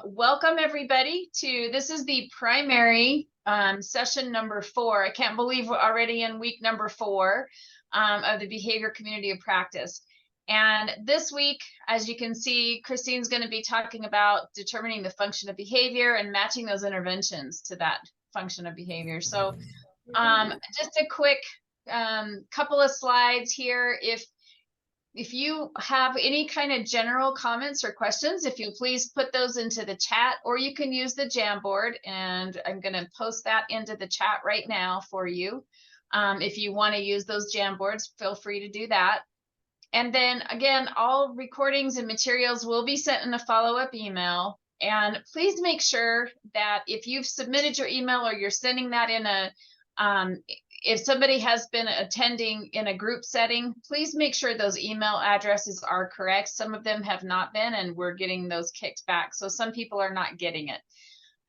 Welcome everybody this is the primary session number 4. I can't believe we're already in week number 4 of the behavior community of practice. And this week, as you can see, Christine's going to be talking about determining the function of behavior and matching those interventions to that function of behavior. So just a quick couple of slides here. If you have any kind of general comments or questions, if you please put those into the chat, or you can use the Jamboard, and I'm going to post that into the chat right now for you. If you want to use those Jamboards, feel free to do that. And then again, all recordings and materials will be sent in a follow-up email. And please make sure that if you've submitted your email or you're sending that in a if somebody has been attending in a group setting, please make sure those email addresses are correct. Some of them have not been, and we're getting those kicked back. So some people are not getting it.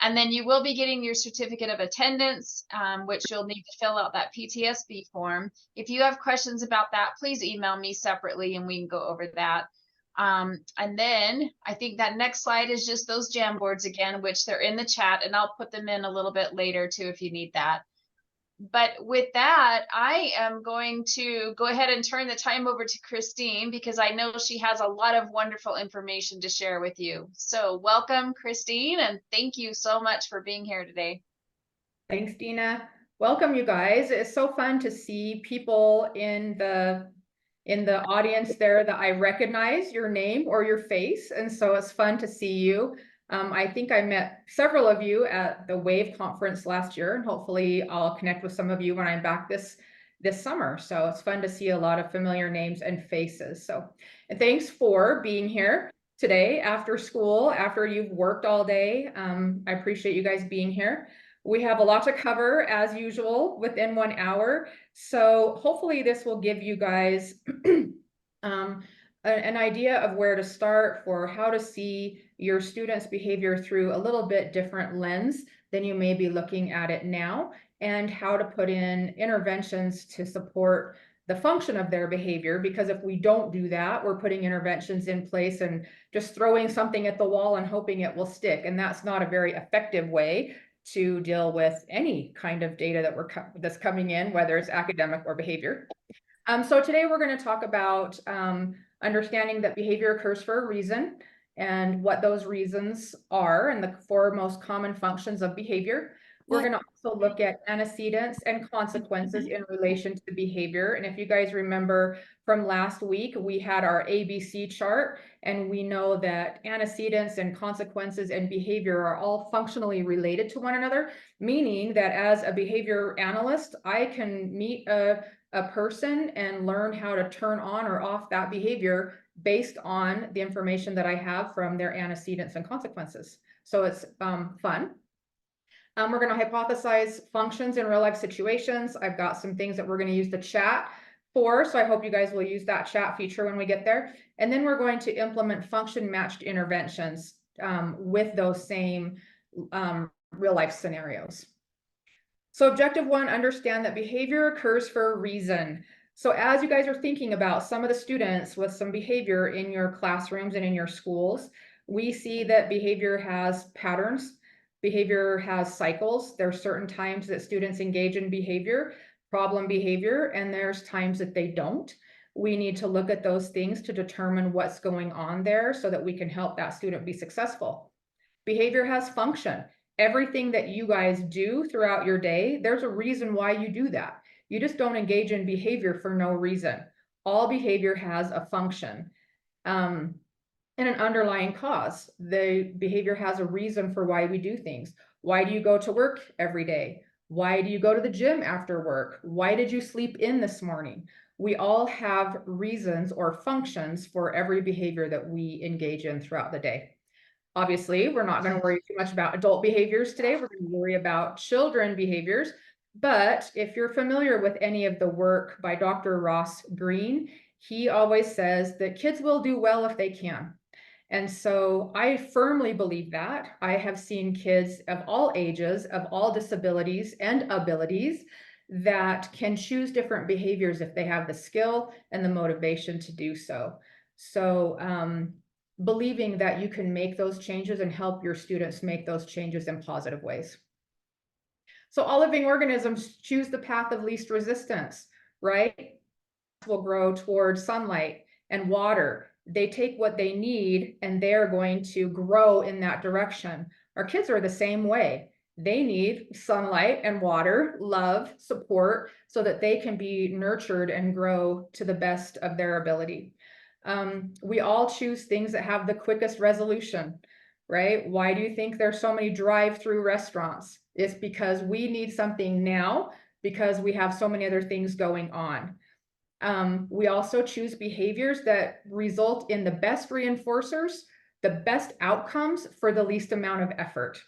And then you will be getting your certificate of attendance, which you'll need to fill out that PTSB form. If you have questions about that, please email me separately and we can go over that. And then I think that next slide is just those Jamboards again, which they're in the chat, and I'll put them in a little bit later too if you need that. But with that, I am going to go ahead and turn the time over to Christine, because I know she has a lot of wonderful information to share with you. So welcome, Christine, and thank you so much for being here today. Thanks, Dina. Welcome, you guys. It's so fun to see people in the audience there that I recognize your name or your face, and so it's fun to see you. I think I met several of you at the WAVE conference last year, and hopefully I'll connect with some of you when I'm back this summer. So it's fun to see a lot of familiar names and faces. So and thanks for being here today after school, after you've worked all day. I appreciate you guys being here. We have a lot to cover as usual within 1 hour. So hopefully this will give you guys an idea of where to start for how to see your students' behavior through a little bit different lens than you may be looking at it now, and how to put in interventions to support the function of their behavior. Because if we don't do that, we're putting interventions in place and just throwing something at the wall and hoping it will stick. And that's not a very effective way to deal with any kind of data that's coming in, whether it's academic or behavior. So today we're going to talk about understanding that behavior occurs for a reason, and what those reasons are, and the 4 most common functions of behavior. We're going to also look at antecedents and consequences in relation to behavior. And if you guys remember from last week, we had our ABC chart, and we know that antecedents and consequences and behavior are all functionally related to one another, meaning that as a behavior analyst, I can meet a person and learn how to turn on or off that behavior based on the information that I have from their antecedents and consequences. So it's fun. We're going to hypothesize functions in real life situations. I've got some things that we're going to use the chat for, so I hope you guys will use that chat feature when we get there. And then we're going to implement function matched interventions with those same real life scenarios. So objective 1, understand that behavior occurs for a reason. So as you guys are thinking about some of the students with some behavior in your classrooms and in your schools, we see that behavior has patterns, behavior has cycles. There are certain times that students engage in behavior, problem behavior, and there's times that they don't. We need to look at those things to determine what's going on there so that we can help that student be successful. Behavior has function. Everything that you guys do throughout your day, there's a reason why you do that. You just don't engage in behavior for no reason. All behavior has a function and an underlying cause. The behavior has a reason for why we do things. Why do you go to work every day? Why do you go to the gym after work? Why did you sleep in this morning? We all have reasons or functions for every behavior that we engage in throughout the day. Obviously, we're not going to worry too much about adult behaviors today. We're going to worry about children behaviors. But if you're familiar with any of the work by Dr. Ross Green, he always says that kids will do well if they can. And so I firmly believe that. I have seen kids of all ages, of all disabilities and abilities, that can choose different behaviors if they have the skill and the motivation to do so. So believing that you can make those changes and help your students make those changes in positive ways. So all living organisms choose the path of least resistance, right? Will grow towards sunlight and water. They take what they need and they're going to grow in that direction. Our kids are the same way. They need sunlight and water, love, support, so that they can be nurtured and grow to the best of their ability. We all choose things that have the quickest resolution, right? Why do you think there's so many drive-through restaurants? It's because we need something now because we have so many other things going on. We also choose behaviors that result in the best reinforcers, the best outcomes for the least amount of effort,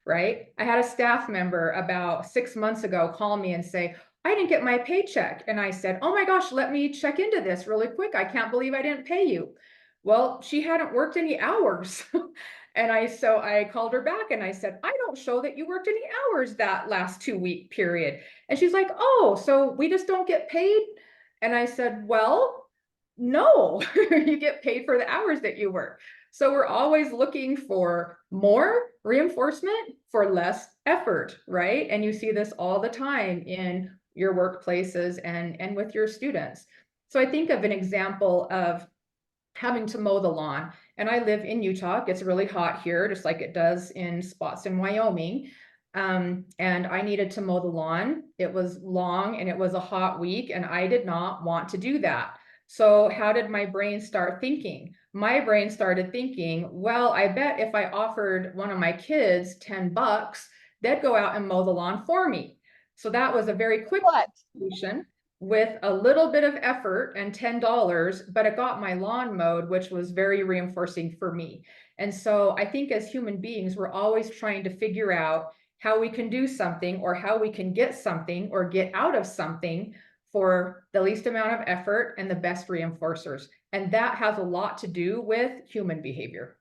right? I had a staff member about 6 months ago call me and say, I didn't get my paycheck. And I said, oh my gosh, let me check into this really quick. I can't believe I didn't pay you. Well, she hadn't worked any hours. So I called her back and I said, I don't show that you worked any hours that last 2-week period. And she's like, oh, so we just don't get paid? And I said, well, no, you get paid for the hours that you work. So we're always looking for more reinforcement for less effort, right? And you see this all the time in your workplaces and with your students. So I think of an example of having to mow the lawn. And I live in Utah. It gets really hot here, just like it does in spots in Wyoming. And I needed to mow the lawn. It was long and it was a hot week, and I did not want to do that. So how did my brain start thinking? My brain started thinking, well, I bet if I offered one of my kids $10, they'd go out and mow the lawn for me. So that was a very quick solution with a little bit of effort and $10, but it got my lawn mowed, which was very reinforcing for me. And so I think as human beings, we're always trying to figure out how we can do something or how we can get something or get out of something for the least amount of effort and the best reinforcers. And that has a lot to do with human behavior.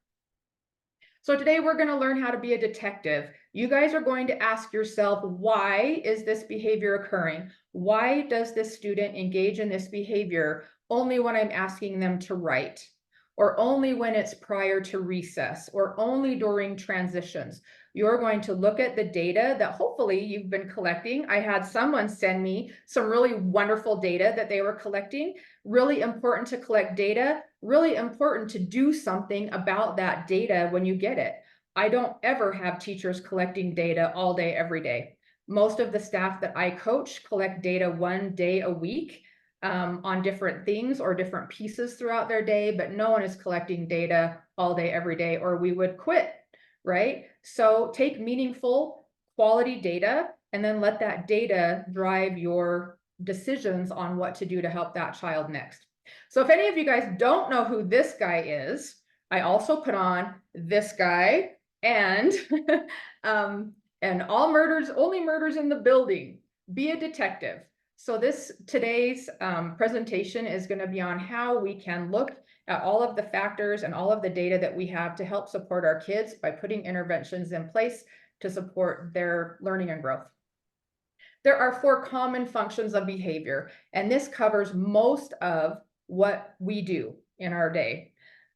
So today we're going to learn how to be a detective. You guys are going to ask yourself, why is this behavior occurring? Why does this student engage in this behavior only when I'm asking them to write? Or only when it's prior to recess? Or only during transitions? You're going to look at the data that hopefully you've been collecting. I had someone send me some really wonderful data that they were collecting. Really important to collect data, really important to do something about that data when you get it. I don't ever have teachers collecting data all day, every day. Most of the staff that I coach collect data 1 day a week on different things or different pieces throughout their day, but no one is collecting data all day, every day, or we would quit, right? So take meaningful quality data and then let that data drive your decisions on what to do to help that child next. So if any of you guys don't know who this guy is, I also put on this guy and and all murders, only murders in the building. Be a detective. So today's presentation is going to be on how we can look at all of the factors and all of the data that we have to help support our kids by putting interventions in place to support their learning and growth. There are 4 common functions of behavior, and this covers most of what we do in our day.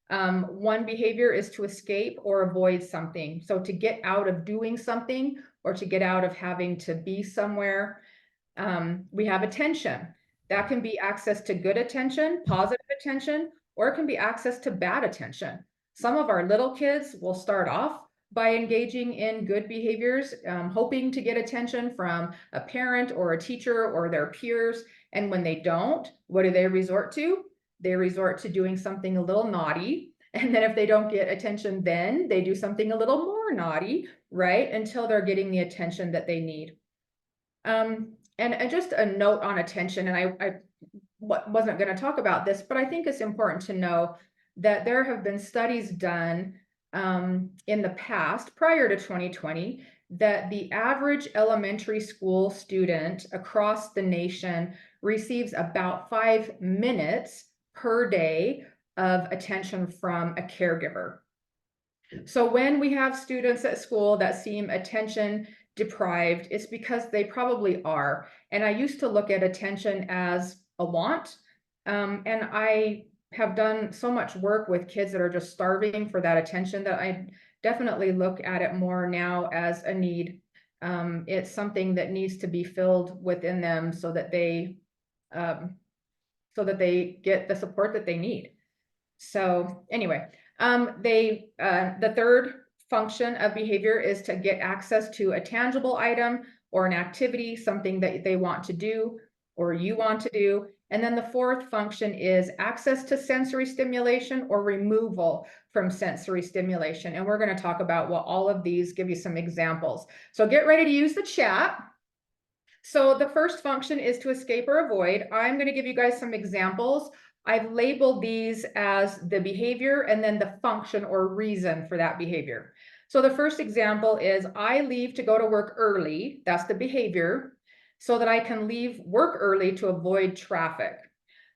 One behavior is to escape or avoid something. So to get out of doing something or to get out of having to be somewhere. We have attention. That can be access to good attention, positive attention, or it can be access to bad attention. Some of our little kids will start off by engaging in good behaviors, hoping to get attention from a parent or a teacher or their peers. And when they don't, what do they resort to? They resort to doing something a little naughty. And then if they don't get attention, then they do something a little more naughty, right? Until they're getting the attention that they need. And just a note on attention, and I wasn't going to talk about this, but I think it's important to know that there have been studies done in the past, prior to 2020, that the average elementary school student across the nation receives about 5 minutes per day of attention from a caregiver. So when we have students at school that seem attention deprived, it's because they probably are. And I used to look at attention as a want. And I have done so much work with kids that are just starving for that attention that I definitely look at it more now as a need. It's something that needs to be filled within them so that they get the support that they need. So anyway, the third function of behavior is to get access to a tangible item or an activity, something that they want to do or you want to do. And then the fourth function is access to sensory stimulation or removal from sensory stimulation. And we're going to talk about what all of these, give you some examples. So get ready to use the chat. So the first function is to escape or avoid. I'm going to give you guys some examples. I've labeled these as the behavior and then the function or reason for that behavior. So the first example is I leave to go to work early. That's the behavior, so that I can leave work early to avoid traffic.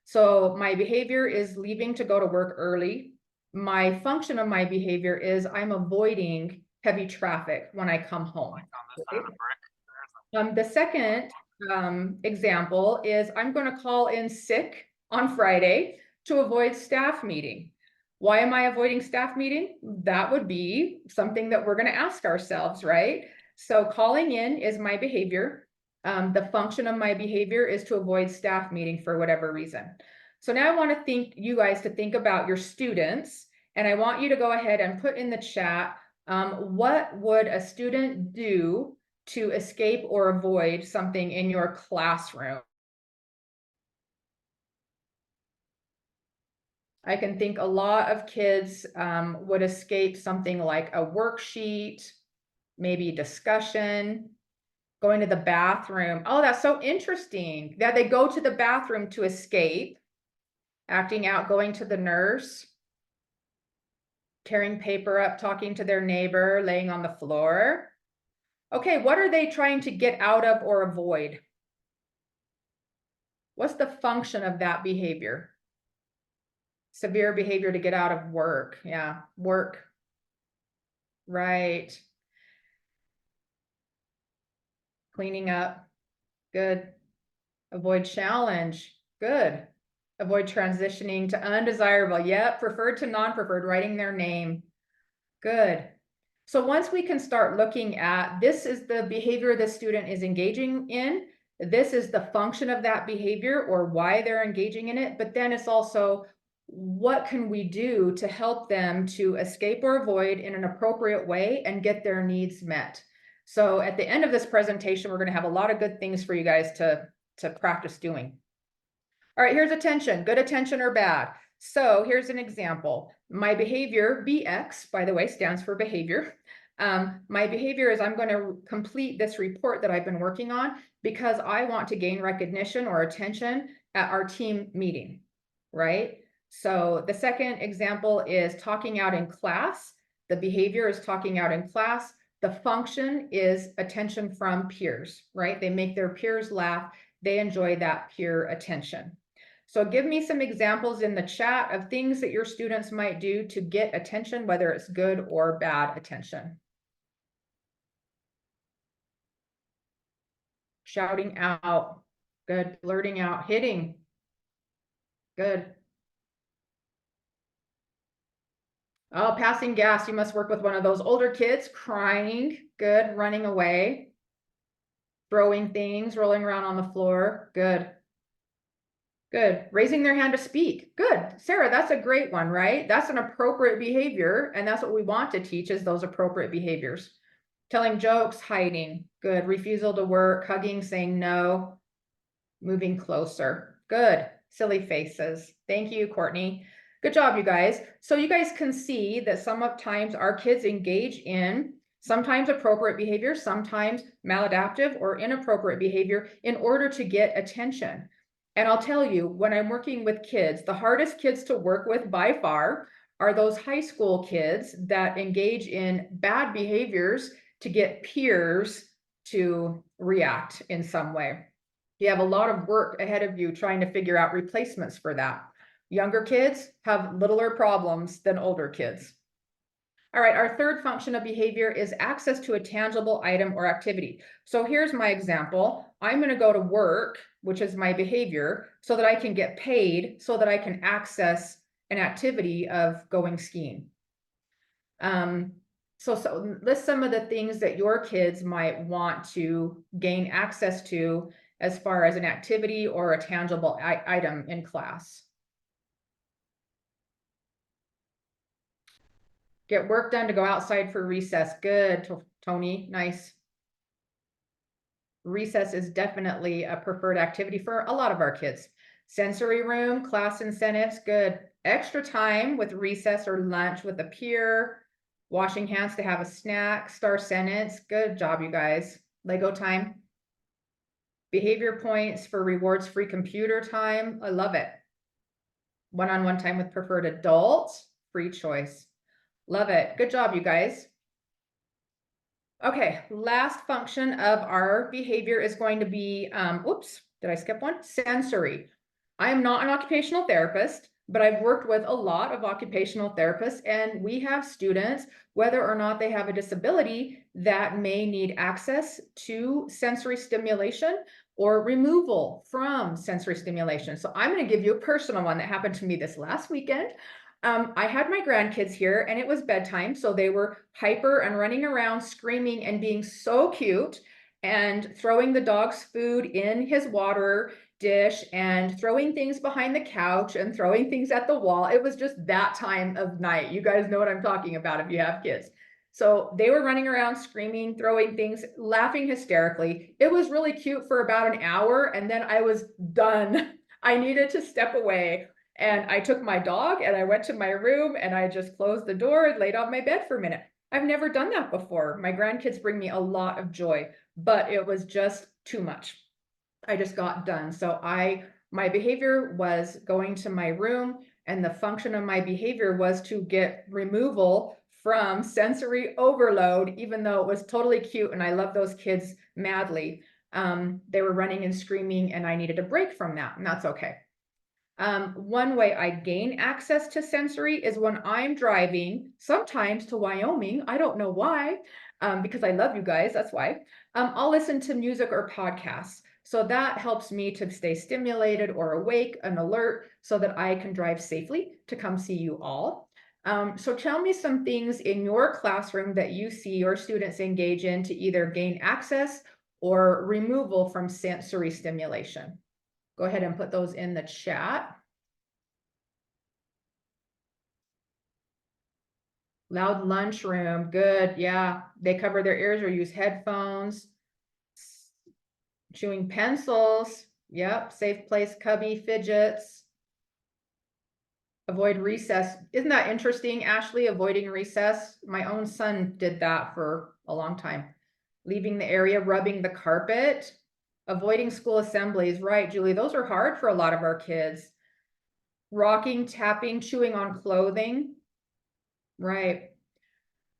So my behavior is leaving to go to work early. My function of my behavior is I'm avoiding heavy traffic when I come home. The second example is I'm going to call in sick on Friday to avoid staff meeting. Why am I avoiding staff meeting? That would be something that we're going to ask ourselves, right? So calling in is my behavior. The function of my behavior is to avoid staff meeting for whatever reason. So now I want to you guys to think about your students, and I want you to go ahead and put in the chat, what would a student do to escape or avoid something in your classroom? I can think a lot of kids would escape something like a worksheet, maybe discussion, going to the bathroom. Oh, that's so interesting that they go to the bathroom to escape, acting out, going to the nurse, tearing paper up, talking to their neighbor, laying on the floor. Okay, what are they trying to get out of or avoid? What's the function of that behavior? Severe behavior to get out of work. Yeah, work. Right. Cleaning up. Good. Avoid challenge. Good. Avoid transitioning to undesirable. Yep, preferred to non-preferred, writing their name. Good. So once we can start looking at, this is the behavior the student is engaging in, this is the function of that behavior or why they're engaging in it, but then it's also what can we do to help them to escape or avoid in an appropriate way and get their needs met. So at the end of this presentation, we're going to have a lot of good things for you guys to practice doing. All right, here's attention, good attention or bad. So here's an example. My behavior, BX, by the way, stands for behavior. My behavior is I'm going to complete this report that I've been working on because I want to gain recognition or attention at our team meeting, right? So the second example is talking out in class. The behavior is talking out in class. The function is attention from peers, right? They make their peers laugh. They enjoy that peer attention. So give me some examples in the chat of things that your students might do to get attention, whether it's good or bad attention. Shouting out, good. Blurting out, hitting, good. Oh, passing gas, you must work with one of those older kids. Crying, good. Running away. Throwing things, rolling around on the floor, good. Good. Raising their hand to speak. Good. Sarah, that's a great one, right? That's an appropriate behavior. And that's what we want to teach is those appropriate behaviors. Telling jokes, hiding. Good. Refusal to work, hugging, saying no, moving closer. Good. Silly faces. Thank you, Courtney. Good job, you guys. So you guys can see that sometimes our kids engage in sometimes appropriate behavior, sometimes maladaptive or inappropriate behavior in order to get attention. And I'll tell you, when I'm working with kids, the hardest kids to work with by far are those high school kids that engage in bad behaviors to get peers to react in some way. You have a lot of work ahead of you trying to figure out replacements for that. Younger kids have littler problems than older kids. All right, our third function of behavior is access to a tangible item or activity. So here's my example. I'm going to go to work, which is my behavior, so that I can get paid, so that I can access an activity of going skiing. So list some of the things that your kids might want to gain access to as far as an activity or a tangible item in class. Get work done to go outside for recess. Good, Tony, nice. Recess is definitely a preferred activity for a lot of our kids. Sensory room, class incentives, good. Extra time with recess or lunch with a peer. Washing hands to have a snack, star sentence. Good job, you guys. Lego time. Behavior points for rewards free computer time. I love it. One-on-one time with preferred adults. Free choice. Love it. Good job, you guys. Okay, last function of our behavior is going to be, oops, did I skip one? Sensory. I am not an occupational therapist, but I've worked with a lot of occupational therapists, and we have students, whether or not they have a disability, that may need access to sensory stimulation or removal from sensory stimulation. So I'm going to give you a personal one that happened to me this last weekend. I had my grandkids here and it was bedtime, so they were hyper and running around screaming and being so cute and throwing the dog's food in his water dish and throwing things behind the couch and throwing things at the wall. It was just that time of night. You guys know what I'm talking about if you have kids. So they were running around screaming, throwing things, laughing hysterically. It was really cute for about an hour and then I was done. I needed to step away. And I took my dog and I went to my room and I just closed the door and laid on my bed for a minute. I've never done that before. My grandkids bring me a lot of joy, but it was just too much. I just got done. So my behavior was going to my room, and the function of my behavior was to get removal from sensory overload, even though it was totally cute and I love those kids madly. They were running and screaming and I needed a break from that, and that's okay. One way I gain access to sensory is when I'm driving, sometimes to Wyoming. I don't know why, because I love you guys, that's why. I'll listen to music or podcasts. So that helps me to stay stimulated or awake and alert so that I can drive safely to come see you all. So tell me some things in your classroom that you see your students engage in to either gain access or removal from sensory stimulation. Go ahead and put those in the chat. Loud lunchroom, good, yeah. They cover their ears or use headphones. Chewing pencils, yep. Safe place, cubby, fidgets. Avoid recess. Isn't that interesting, Ashley, avoiding recess? My own son did that for a long time. Leaving the area, rubbing the carpet. Avoiding school assemblies, right, Julie? Those are hard for a lot of our kids. Rocking, tapping, chewing on clothing. Right.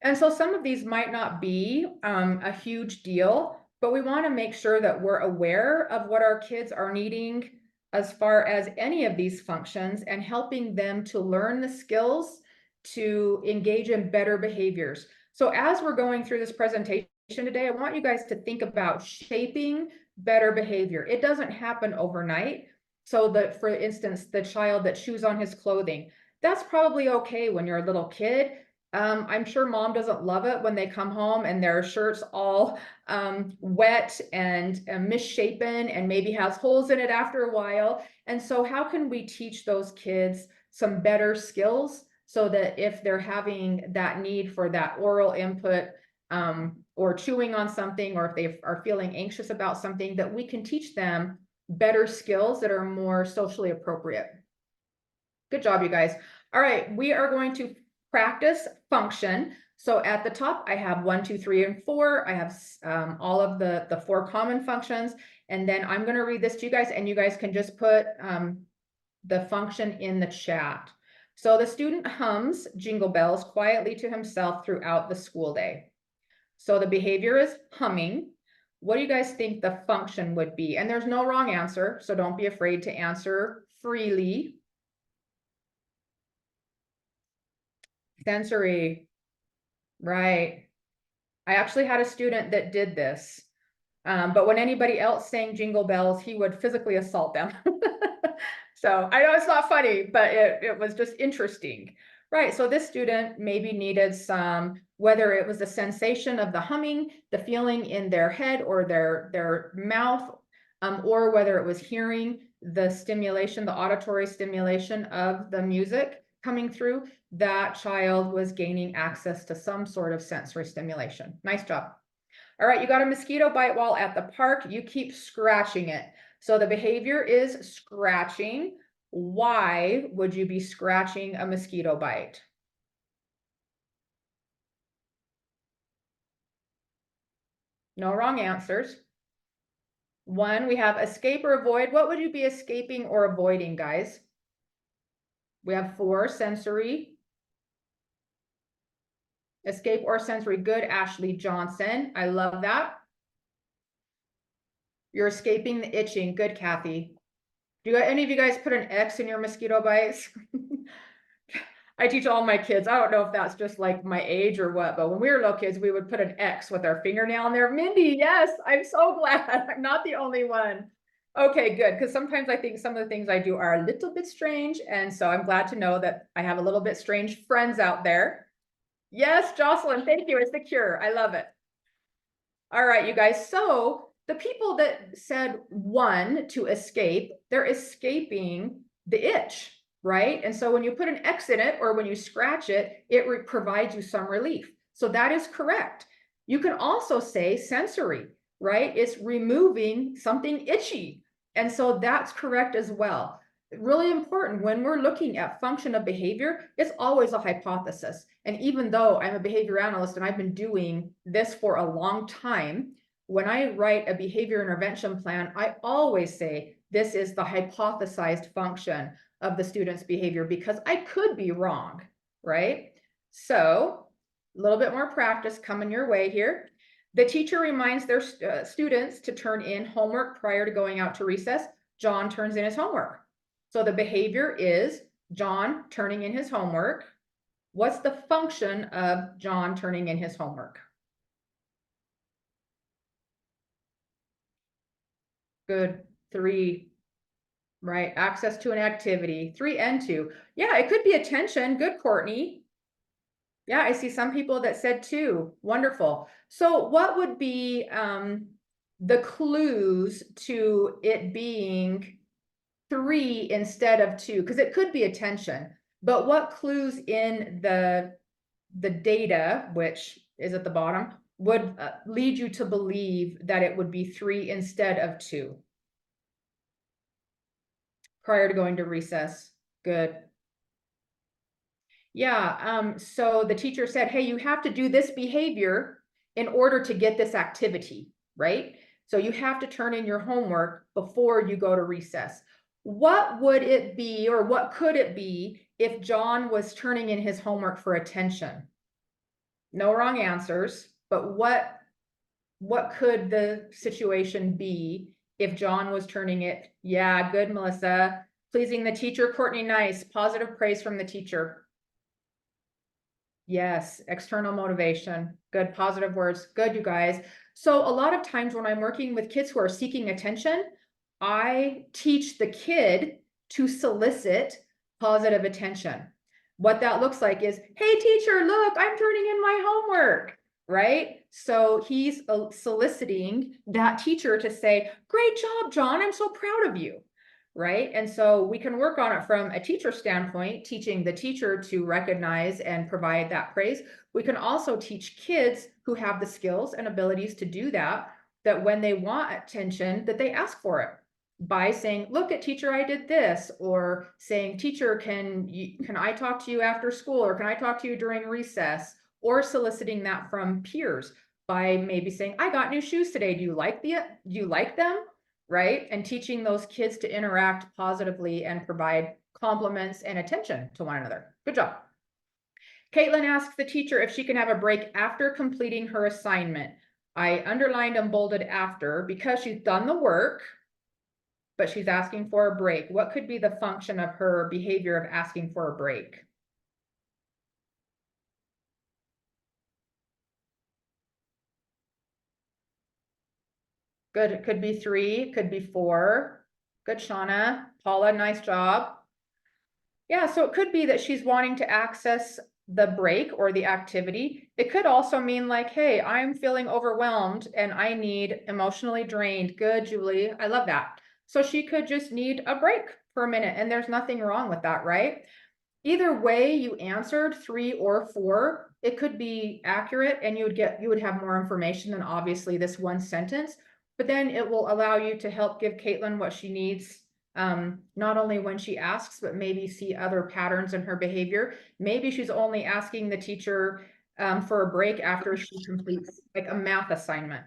And so some of these might not be a huge deal, but we want to make sure that we're aware of what our kids are needing as far as any of these functions and helping them to learn the skills to engage in better behaviors. So as we're going through this presentation today, I want you guys to think about shaping better behavior. It doesn't happen overnight. So that, for instance, the child that chews on his clothing, that's probably okay when you're a little kid. I'm sure mom doesn't love it when they come home and their shirt's all wet and misshapen and maybe has holes in it after a while. And so how can we teach those kids some better skills so that if they're having that need for that oral input or chewing on something, or if they are feeling anxious about something, that we can teach them better skills that are more socially appropriate. Good job, you guys. All right, we are going to practice function. So at the top, I have 1, 2, 3, and 4. I have all of the 4 common functions. And then I'm going to read this to you guys, and you guys can just put the function in the chat. So the student hums jingle bells quietly to himself throughout the school day. So the behavior is humming. What do you guys think the function would be? And there's no wrong answer, so don't be afraid to answer freely. Sensory, right. I actually had a student that did this, but when anybody else sang jingle bells, he would physically assault them. So I know it's not funny, but it was just interesting. Right, so this student maybe needed some, whether it was the sensation of the humming, the feeling in their head or their mouth, or whether it was hearing the stimulation, the auditory stimulation of the music coming through, that child was gaining access to some sort of sensory stimulation. Nice job. All right, you got a mosquito bite while at the park, you keep scratching it. So the behavior is scratching. Why would you be scratching a mosquito bite? No wrong answers. One, we have escape or avoid. What would you be escaping or avoiding, guys? We have 4, sensory. Escape or sensory. Good, Ashley Johnson. I love that. You're escaping the itching. Good, Kathy. Do any of you guys put an X in your mosquito bites? I teach all my kids. I don't know if that's just like my age or what, but when we were little kids, we would put an X with our fingernail in there. Mindy, yes, I'm so glad I'm not the only one. Okay, good. Because sometimes I think some of the things I do are a little bit strange. And so I'm glad to know that I have a little bit strange friends out there. Yes, Jocelyn, thank you. It's the cure. I love it. All right, you guys. So the people that said 1 to escape, they're escaping the itch, right? And so when you put an X in it or when you scratch it, it provides you some relief. So that is correct. You can also say sensory, right? It's removing something itchy. And so that's correct as well. Really important when we're looking at function of behavior, it's always a hypothesis. And even though I'm a behavior analyst and I've been doing this for a long time, when I write a behavior intervention plan, I always say this is the hypothesized function of the student's behavior because I could be wrong, right? So a little bit more practice coming your way here. The teacher reminds their students to turn in homework prior to going out to recess. John turns in his homework. So the behavior is John turning in his homework. What's the function of John turning in his homework? Good. 3, right? Access to an activity. 3 and 2. Yeah, it could be attention. Good, Courtney. Yeah, I see some people that said 2. Wonderful. So what would be the clues to it being 3 instead of 2? Because it could be attention, but what clues in the data, which is at the bottom, would lead you to believe that it would be 3 instead of 2 prior to going to recess? Good. Yeah, so the teacher said, hey, you have to do this behavior in order to get this activity, right? So you have to turn in your homework before you go to recess. What would it be, or what could it be, if John was turning in his homework for attention? No wrong answers, but what could the situation be if John was turning it? Yeah, good, Melissa. Pleasing the teacher, Courtney, nice. Positive praise from the teacher. Yes, external motivation. Good, positive words. Good, you guys. So a lot of times when I'm working with kids who are seeking attention, I teach the kid to solicit positive attention. What that looks like is, hey, teacher, look, I'm turning in my homework, right? So he's soliciting that teacher to say, great job, John, I'm so proud of you, right? And so we can work on it from a teacher standpoint, teaching the teacher to recognize and provide that praise. We can also teach kids who have the skills and abilities to do that, that when they want attention, that they ask for it by saying, look at teacher, I did this, or saying, teacher, can I talk to you after school, or can I talk to you during recess, or soliciting that from peers by maybe saying, I got new shoes today. Do you like them? Right? And teaching those kids to interact positively and provide compliments and attention to one another. Good job. Caitlin asks the teacher if she can have a break after completing her assignment. I underlined and bolded after because she's done the work, but she's asking for a break. What could be the function of her behavior of asking for a break? Good, it could be 3, it could be 4. Good, Shauna. Paula, nice job. Yeah, so it could be that she's wanting to access the break or the activity. It could also mean like, hey, I'm feeling overwhelmed and I need emotionally drained. Good, Julie. I love that. So she could just need a break for a minute, and there's nothing wrong with that, right? Either way you answered, 3 or 4, it could be accurate and you would have more information than obviously this one sentence, but then it will allow you to help give Caitlin what she needs, not only when she asks, but maybe see other patterns in her behavior. Maybe she's only asking the teacher for a break after she completes like a math assignment,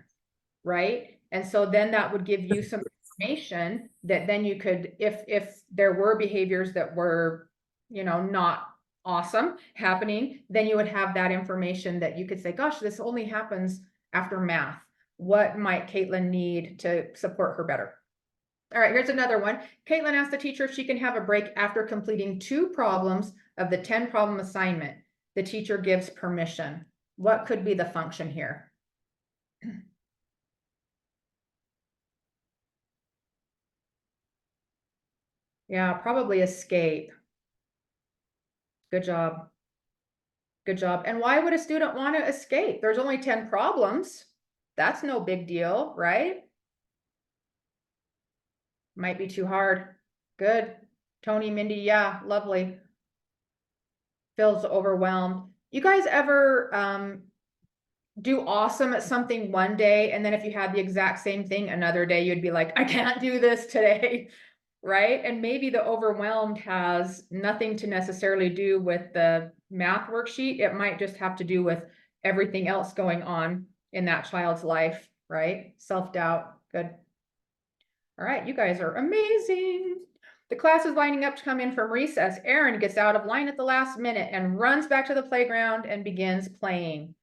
right? And so then that would give you some information that then you could, if there were behaviors that were, you know, not awesome happening, then you would have that information that you could say, gosh, this only happens after math. What might Caitlin need to support her better? All right, here's another one. Caitlin asked the teacher if she can have a break after completing 2 problems of the 10-problem assignment. The teacher gives permission. What could be the function here? Yeah, probably escape. Good job. Good job. And why would a student want to escape? There's only 10 problems. That's no big deal, right? Might be too hard. Good. Tony, Mindy, yeah, lovely. Feels overwhelmed. You guys ever do awesome at something one day, and then if you had the exact same thing another day, you'd be like, I can't do this today, right? And maybe the overwhelmed has nothing to necessarily do with the math worksheet. It might just have to do with everything else going on in that child's life, right? Self-doubt. Good. All right, you guys are amazing. The class is lining up to come in from recess. Erin gets out of line at the last minute and runs back to the playground and begins playing.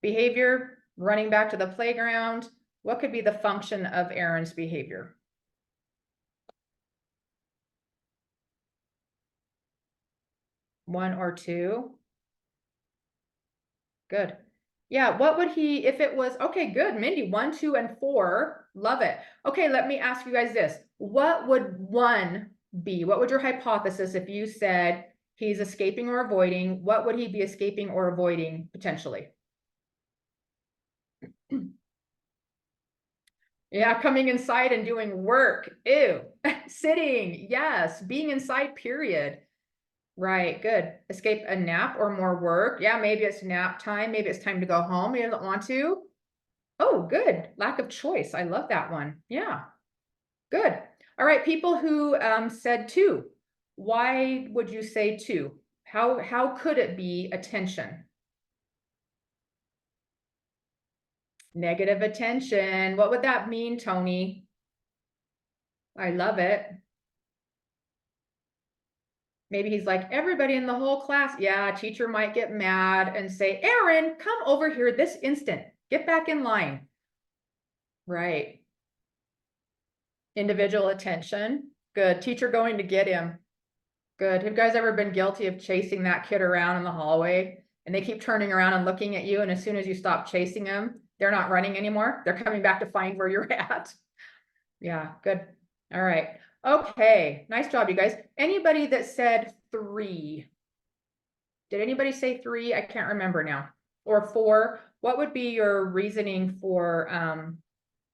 Behavior, running back to the playground. What could be the function of Erin's behavior? One or two? Good. Yeah, what would he, if it was, okay, good, Mindy, 1, 2, and 4, love it. Okay, let me ask you guys this. What would 1 be? What would your hypothesis if you said he's escaping or avoiding? What would he be escaping or avoiding potentially? Yeah, coming inside and doing work. Ew. Sitting. Yes. Being inside, period. Right. Good. Escape a nap or more work. Yeah, maybe it's nap time. Maybe it's time to go home. He doesn't want to. Oh, good. Lack of choice. I love that one. Yeah. Good. All right. People who said 2. Why would you say 2? How could it be attention? Negative attention. What would that mean, Tony? I love it. Maybe he's like, everybody in the whole class. Yeah, teacher might get mad and say, Erin, come over here this instant. Get back in line. Right. Individual attention. Good. Teacher going to get him. Good. Have you guys ever been guilty of chasing that kid around in the hallway and they keep turning around and looking at you, and as soon as you stop chasing them, they're not running anymore. They're coming back to find where you're at. Yeah, good. All right. Okay. Nice job, you guys. Anybody that said 3? Did anybody say 3? I can't remember now. Or 4? What would be your reasoning for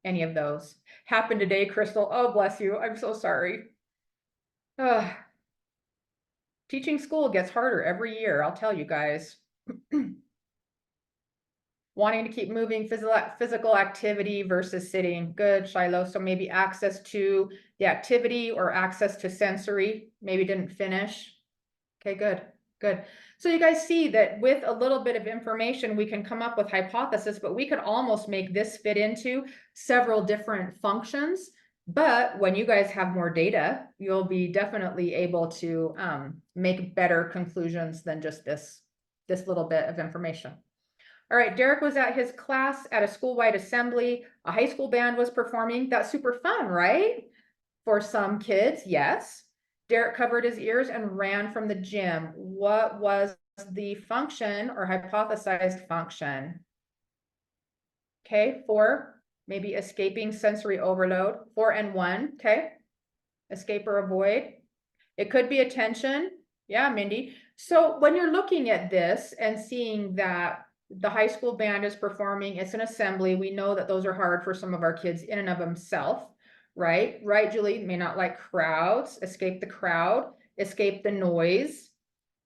any of those? Happened today, Crystal. Oh, bless you. I'm so sorry. Teaching school gets harder every year, I'll tell you guys. Wanting to keep moving, physical activity versus sitting. Good, Shiloh. So maybe access to the activity or access to sensory. Maybe didn't finish. Okay, good, good. So you guys see that with a little bit of information, we can come up with hypothesis, but we could almost make this fit into several different functions. But when you guys have more data, you'll be definitely able to make better conclusions than just this little bit of information. All right, Derek was at his class at a school-wide assembly. A high school band was performing. That's super fun, right? For some kids, yes. Derek covered his ears and ran from the gym. What was the function or hypothesized function? Okay, 4, maybe escaping sensory overload. 4 and 1, okay. escape or avoid. It could be attention. Yeah, Mindy. So when you're looking at this and seeing that the high school band is performing, it's an assembly, we know that those are hard for some of our kids in and of themselves, right? Right, Julie? May not like crowds, escape the crowd, escape the noise,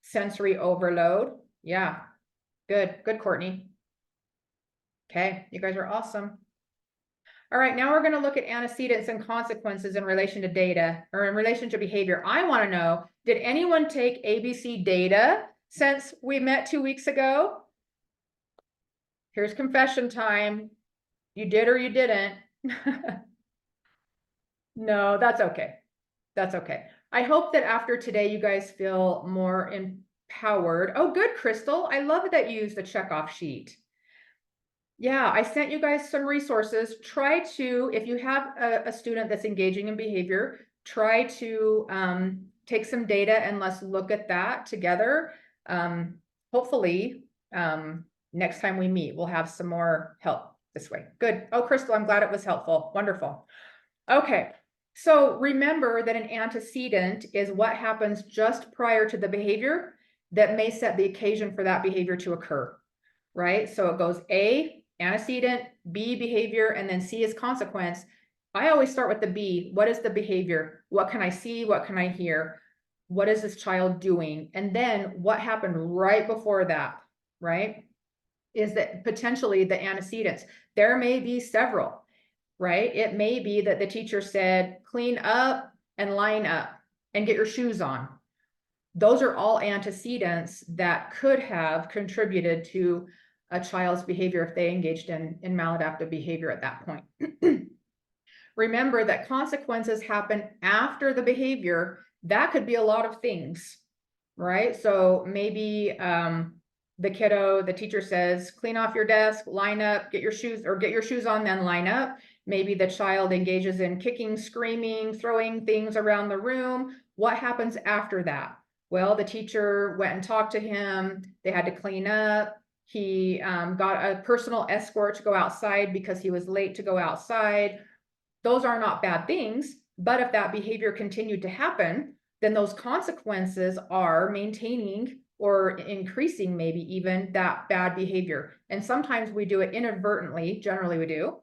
sensory overload. Yeah, good, Courtney. Okay, you guys are awesome. All right, now we're going to look at antecedents and consequences in relation to data or in relation to behavior. I want to know, did anyone take ABC data since we met 2 weeks ago? Here's confession time. You did or you didn't. No, that's okay. That's okay. I hope that after today, you guys feel more empowered. Oh, good, Crystal. I love that you used the checkoff sheet. Yeah, I sent you guys some resources. Try to, if you have a student that's engaging in behavior, try to take some data and let's look at that together. Hopefully, next time we meet, we'll have some more help this way. Good. Oh, Crystal, I'm glad it was helpful. Wonderful. Okay. So remember that an antecedent is what happens just prior to the behavior that may set the occasion for that behavior to occur, right? So it goes A, antecedent, B, behavior, and then C is consequence. I always start with the B. What is the behavior? What can I see? What can I hear? What is this child doing? And then what happened right before that, right? Is that potentially the antecedents. There may be several, right? It may be that the teacher said, clean up and line up and get your shoes on. Those are all antecedents that could have contributed to a child's behavior if they engaged in maladaptive behavior at that point. Remember that consequences happen after the behavior. That could be a lot of things, right? So maybe the teacher says, clean off your desk, line up, get your shoes on, then line up. Maybe the child engages in kicking, screaming, throwing things around the room. What happens after that? Well, the teacher went and talked to him. They had to clean up. He got a personal escort to go outside because he was late to go outside. Those are not bad things, but if that behavior continued to happen, then those consequences are maintaining or increasing maybe even that bad behavior. And sometimes we do it inadvertently, generally we do,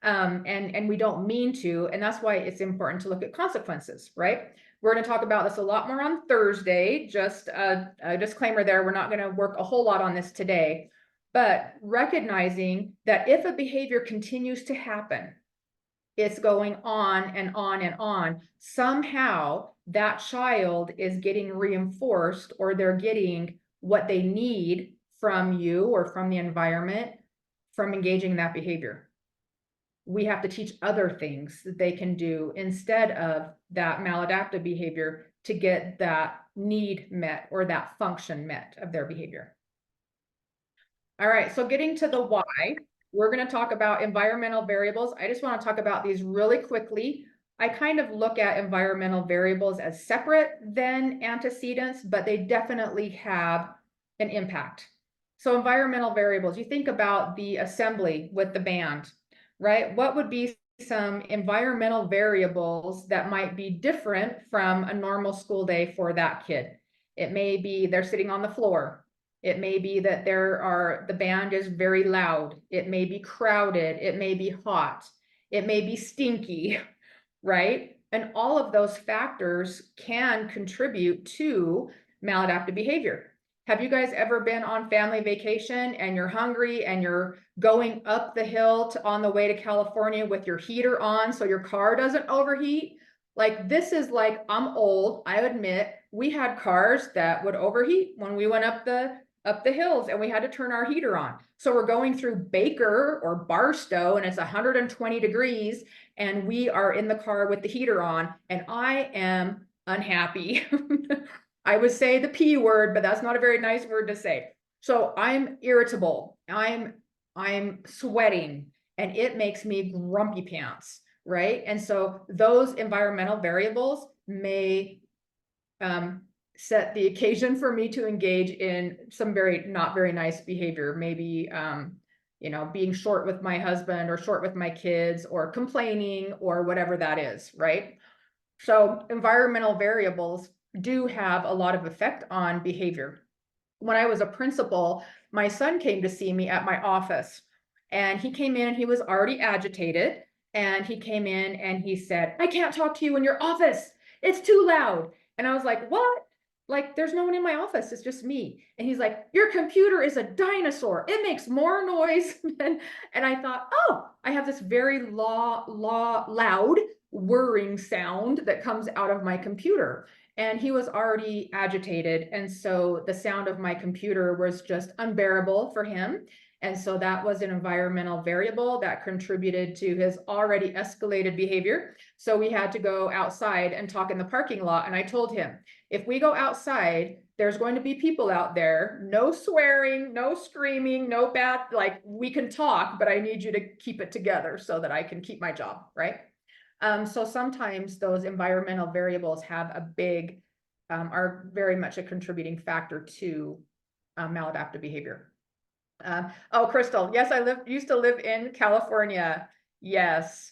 and we don't mean to, and that's why it's important to look at consequences, right? We're going to talk about this a lot more on Thursday. Just a disclaimer there, we're not going to work a whole lot on this today, but recognizing that if a behavior continues to happen, it's going on and on and on, somehow that child is getting reinforced or they're getting what they need from you or from the environment from engaging in that behavior. We have to teach other things that they can do instead of that maladaptive behavior to get that need met or that function met of their behavior. All right, so getting to the why, we're going to talk about environmental variables. I just want to talk about these really quickly. I kind of look at environmental variables as separate than antecedents, but they definitely have an impact. So environmental variables, you think about the assembly with the band, right? What would be some environmental variables that might be different from a normal school day for that kid? It may be they're sitting on the floor. It may be that the band is very loud. It may be crowded. It may be hot. It may be stinky, right? And all of those factors can contribute to maladaptive behavior. Have you guys ever been on family vacation and you're hungry and you're going up the hill on the way to California with your heater on so your car doesn't overheat? Like, this is like, I'm old, I admit, we had cars that would overheat when we went up the hills and we had to turn our heater on. So we're going through Baker or Barstow and it's 120 degrees and we are in the car with the heater on and I am unhappy. I would say the P word, but that's not a very nice word to say. So I'm irritable. I'm sweating and it makes me grumpy pants, right? And so those environmental variables may set the occasion for me to engage in some not very nice behavior. Maybe, being short with my husband or short with my kids or complaining or whatever that is, right? So environmental variables do have a lot of effect on behavior. When I was a principal, my son came to see me at my office, and he came in and he was already agitated. And he came in and he said, "I can't talk to you in your office. It's too loud." And I was like, "What? Like, there's no one in my office. It's just me." And he's like, "Your computer is a dinosaur. It makes more noise." And I thought, oh, I have this very loud whirring sound that comes out of my computer. And he was already agitated. And so the sound of my computer was just unbearable for him. And so that was an environmental variable that contributed to his already escalated behavior. So we had to go outside and talk in the parking lot. And I told him, if we go outside, there's going to be people out there, no swearing, no screaming, no bad, like we can talk, but I need you to keep it together so that I can keep my job, right? So sometimes those environmental variables have a big, are very much a contributing factor to maladaptive behavior. Oh, Crystal, yes, used to live in California. Yes,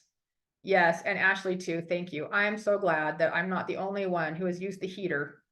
yes, and Ashley too, thank you. I'm so glad that I'm not the only one who has used the heater.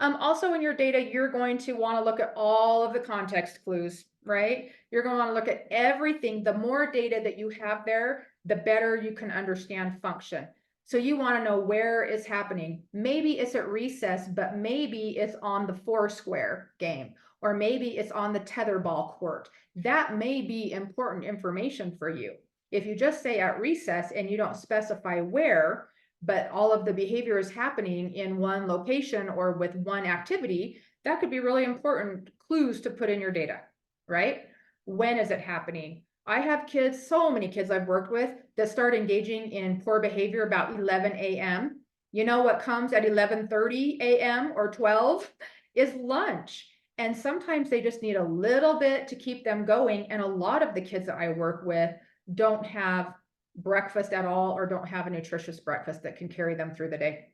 Also in your data, you're going to want to look at all of the context clues, right? You're going to want to look at everything. The more data that you have there, the better you can understand function. So you want to know where it's happening. Maybe it's at recess, but maybe it's on the Foursquare game, or maybe it's on the tetherball court. That may be important information for you. If you just say at recess and you don't specify where, but all of the behavior is happening in one location or with one activity, that could be really important clues to put in your data, right? When is it happening? I have kids, so many kids I've worked with that start engaging in poor behavior about 11 a.m. You know what comes at 11:30 a.m. or 12 is lunch. And sometimes they just need a little bit to keep them going. And a lot of the kids that I work with don't have breakfast at all or don't have a nutritious breakfast that can carry them through the day.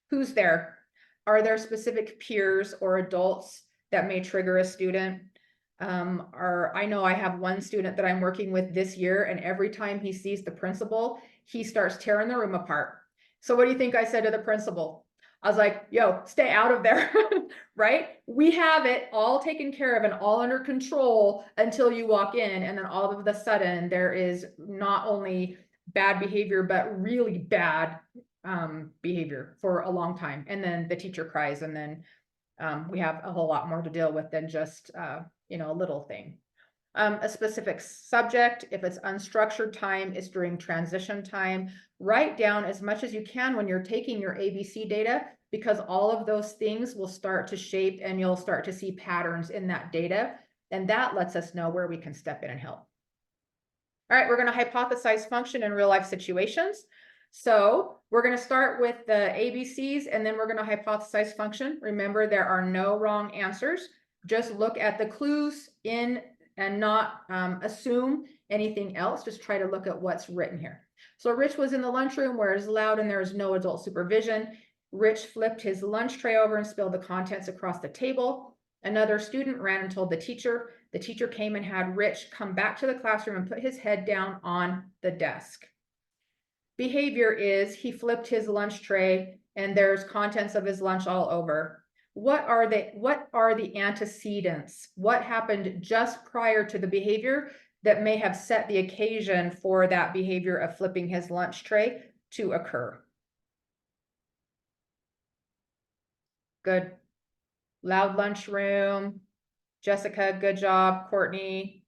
Who's there? Are there specific peers or adults that may trigger a student? Or I know I have one student that I'm working with this year, and every time he sees the principal, he starts tearing the room apart. So what do you think I said to the principal? I was like, yo, stay out of there, right? We have it all taken care of and all under control until you walk in. And then all of a sudden there is not only bad behavior, but really bad behavior for a long time. And then the teacher cries, and then we have a whole lot more to deal with than just, you know, a little thing. A specific subject, if it's unstructured time, it's during transition time. Write down as much as you can when you're taking your ABC data, because all of those things will start to shape and you'll start to see patterns in that data. And that lets us know where we can step in and help. All right, we're going to hypothesize function in real life situations. So we're going to start with the ABCs and then we're going to hypothesize function. Remember, there are no wrong answers. Just look at the clues in and not assume anything else. Just try to look at what's written here. So Rich was in the lunchroom where it's loud and there is no adult supervision. Rich flipped his lunch tray over and spilled the contents across the table. Another student ran and told the teacher. The teacher came and had Rich come back to the classroom and put his head down on the desk. Behavior is he flipped his lunch tray and there's contents of his lunch all over. What are the antecedents? What happened just prior to the behavior that may have set the occasion for that behavior of flipping his lunch tray to occur? Good. Loud lunchroom. Jessica, good job. Courtney,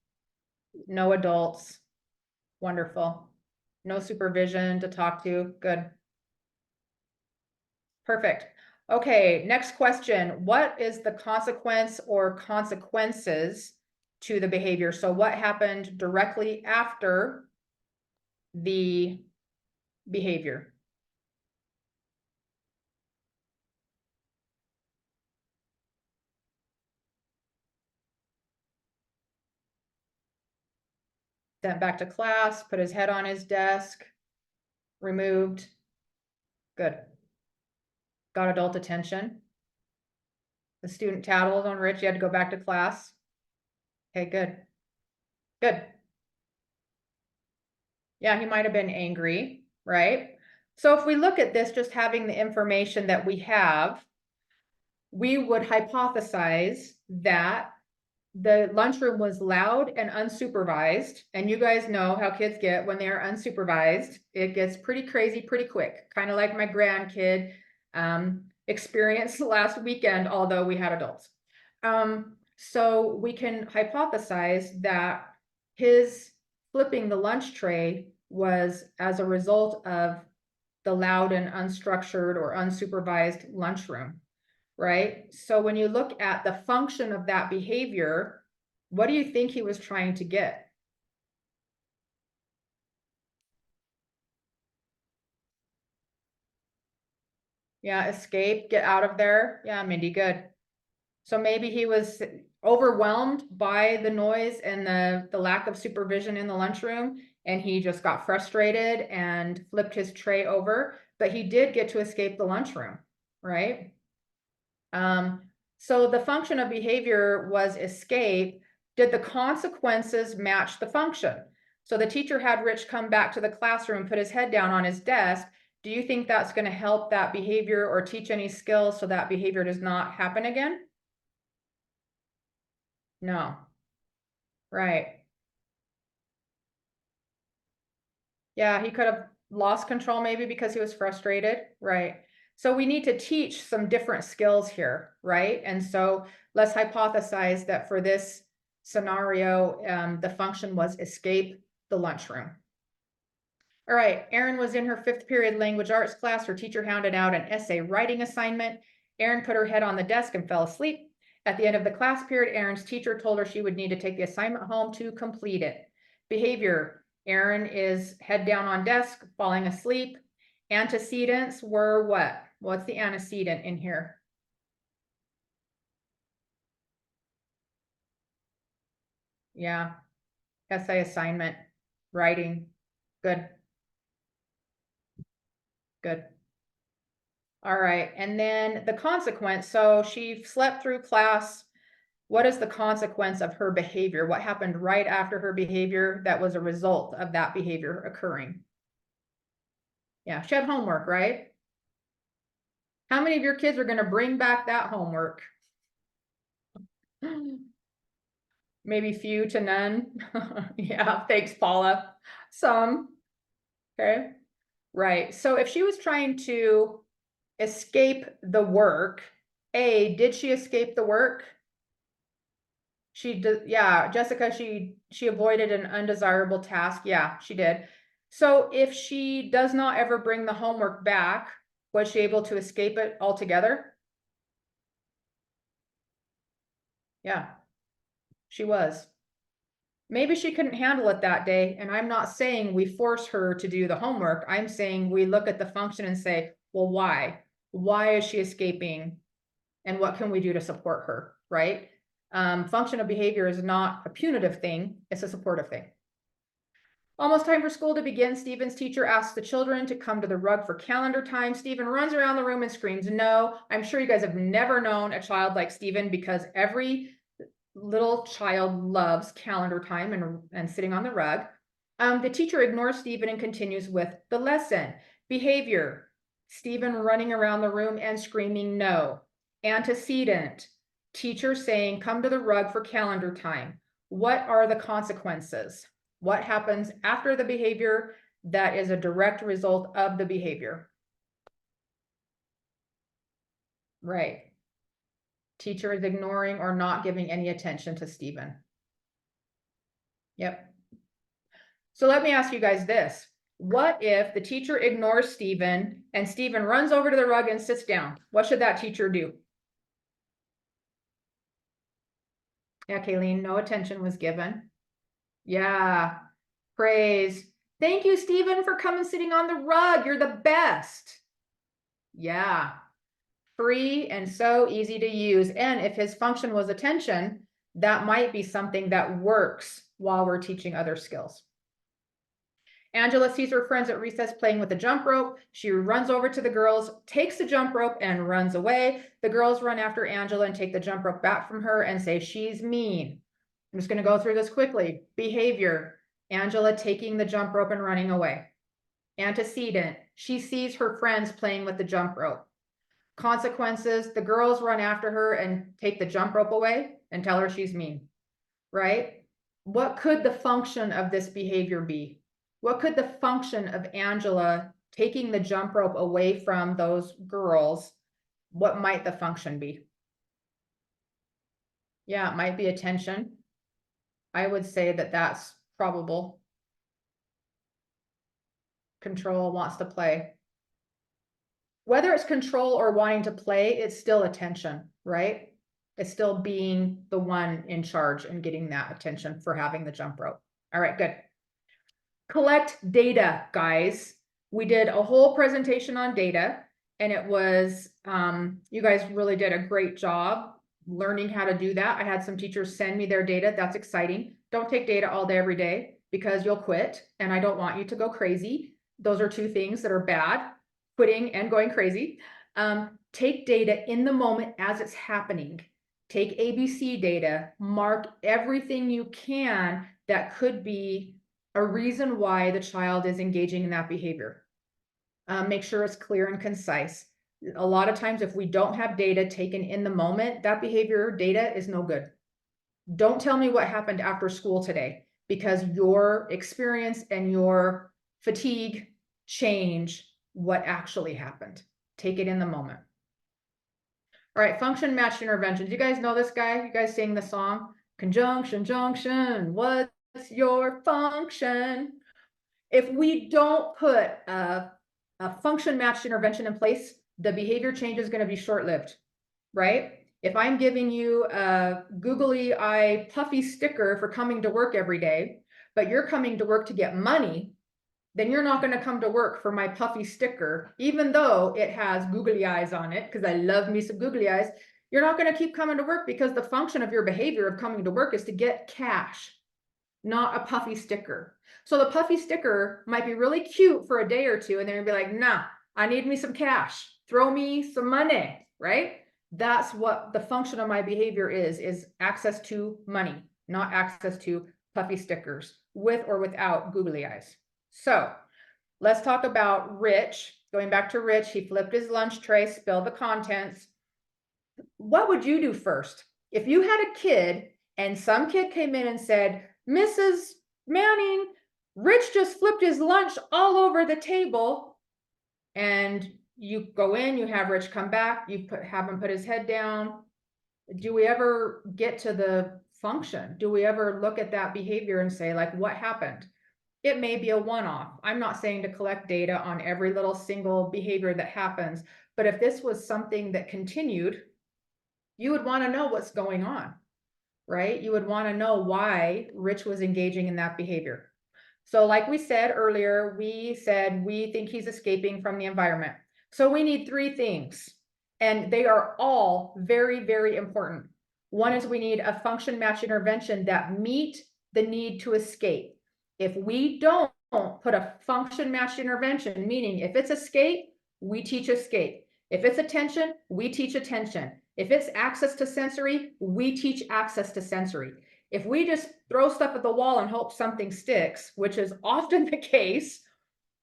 no adults. Wonderful. No supervision to talk to. Good. Perfect. Okay, next question. What is the consequence or consequences to the behavior? So what happened directly after the behavior? Sent back to class, put his head on his desk, removed. Good. Got adult attention. The student tattled on Rich, he had to go back to class. Okay, good. Good. Yeah, he might have been angry, right? So if we look at this, just having the information that we have, we would hypothesize that the lunchroom was loud and unsupervised. And you guys know how kids get when they are unsupervised. It gets pretty crazy pretty quick, kind of like my grandkid experienced last weekend, although we had adults. So we can hypothesize that his flipping the lunch tray was as a result of the loud and unstructured or unsupervised lunchroom, right? So when you look at the function of that behavior, what do you think he was trying to get? Yeah, escape, get out of there. Yeah, Mindy, good. So maybe he was overwhelmed by the noise and the lack of supervision in the lunchroom, and he just got frustrated and flipped his tray over, but he did get to escape the lunchroom, right? So the function of behavior was escape. Did the consequences match the function? So the teacher had Rich come back to the classroom, put his head down on his desk. Do you think that's going to help that behavior or teach any skills so that behavior does not happen again? No. Right. Yeah, he could have lost control maybe because he was frustrated. Right. So we need to teach some different skills here, right? And so let's hypothesize that for this scenario, the function was escape the lunchroom. All right, Erin was in her 5th period language arts class. Her teacher handed out an essay writing assignment. Erin put her head on the desk and fell asleep. At the end of the class period, Erin's teacher told her she would need to take the assignment home to complete it. Behavior, Erin is head down on desk, falling asleep. Antecedents were what? What's the antecedent in here? Yeah, essay assignment, writing, good. Good. All right, and then the consequence, so she slept through class. What is the consequence of her behavior? What happened right after her behavior that was a result of that behavior occurring? Yeah, she had homework, right? How many of your kids are going to bring back that homework? Maybe few to none. Yeah, thanks, Paula. Some. Okay. Right. So if she was trying to escape the work, did she escape the work? She did, yeah, Jessica, she avoided an undesirable task. Yeah, she did. So if she does not ever bring the homework back, was she able to escape it altogether? Yeah, she was. Maybe she couldn't handle it that day, and I'm not saying we force her to do the homework. I'm saying we look at the function and say, well, why? Why is she escaping? And what can we do to support her, right? Function of behavior is not a punitive thing, it's a supportive thing. Almost time for school to begin. Stephen's teacher asks the children to come to the rug for calendar time. Stephen runs around the room and screams, no. I'm sure you guys have never known a child like Stephen because every little child loves calendar time and sitting on the rug. The teacher ignores Stephen and continues with the lesson. Behavior, Stephen running around the room and screaming no. Antecedent, teacher saying, come to the rug for calendar time. What are the consequences? What happens after the behavior that is a direct result of the behavior? Right. Teacher is ignoring or not giving any attention to Stephen. Yep. So let me ask you guys this. What if the teacher ignores Stephen and Stephen runs over to the rug and sits down? What should that teacher do? Yeah, Kayleen, no attention was given. Yeah, praise. Thank you, Stephen, for coming sitting on the rug. You're the best. Yeah, free and so easy to use. And if his function was attention, that might be something that works while we're teaching other skills. Angela sees her friends at recess playing with a jump rope. She runs over to the girls, takes the jump rope and runs away. The girls run after Angela and take the jump rope back from her and say, she's mean. I'm just going to go through this quickly. Behavior, Angela taking the jump rope and running away. Antecedent, She sees her friends playing with the jump rope. Consequences, the girls run after her and take the jump rope away and tell her she's mean, right? What could the function of this behavior be? What could the function of Angela taking the jump rope away from those girls? What might the function be? Yeah, it might be attention. I would say that that's probable. Control, wants to play. Whether it's control or wanting to play, it's still attention, right? It's still being the one in charge and getting that attention for having the jump rope. All right, good. Collect data, guys. We did a whole presentation on data, and it was, you guys really did a great job learning how to do that. I had some teachers send me their data. That's exciting. Don't take data all day, every day, because you'll quit, and I don't want you to go crazy. Those are two things that are bad, quitting and going crazy. Take data in the moment as it's happening. Take ABC data, mark everything you can that could be a reason why the child is engaging in that behavior. Make sure it's clear and concise. A lot of times, if we don't have data taken in the moment, that behavior data is no good. Don't tell me what happened after school today, because your experience and your fatigue change what actually happened. Take it in the moment. All right, function matched interventions. You guys know this guy? You guys sing the song? Conjunction, junction, what's your function? If we don't put a function matched intervention in place, the behavior change is going to be short-lived, right? If I'm giving you a googly eye puffy sticker for coming to work every day, but you're coming to work to get money, then you're not going to come to work for my puffy sticker, even though it has googly eyes on it, because I love me some googly eyes. You're not going to keep coming to work because the function of your behavior of coming to work is to get cash, not a puffy sticker. So the puffy sticker might be really cute for a day or two, and then you'll be like, nah, I need me some cash. Throw me some money, right? That's what the function of my behavior is access to money, not access to puffy stickers, with or without googly eyes. So let's talk about Rich. Going back to Rich, he flipped his lunch tray, spilled the contents. What would you do first? If you had a kid and some kid came in and said, Mrs. Manning, Rich just flipped his lunch all over the table, and you go in, you have Rich come back, have him put his head down. Do we ever get to the function? Do we ever look at that behavior and say, like, what happened? It may be a one-off. I'm not saying to collect data on every little single behavior that happens, but if this was something that continued, you would want to know what's going on, right? You would want to know why Rich was engaging in that behavior. So like we said earlier, we said we think he's escaping from the environment. So we need three things, and they are all very, very important. One is we need a function match intervention that meet the need to escape. If we don't put a function match intervention, meaning if it's escape, we teach escape. If it's attention, we teach attention. If it's access to sensory, we teach access to sensory. If we just throw stuff at the wall and hope something sticks, which is often the case,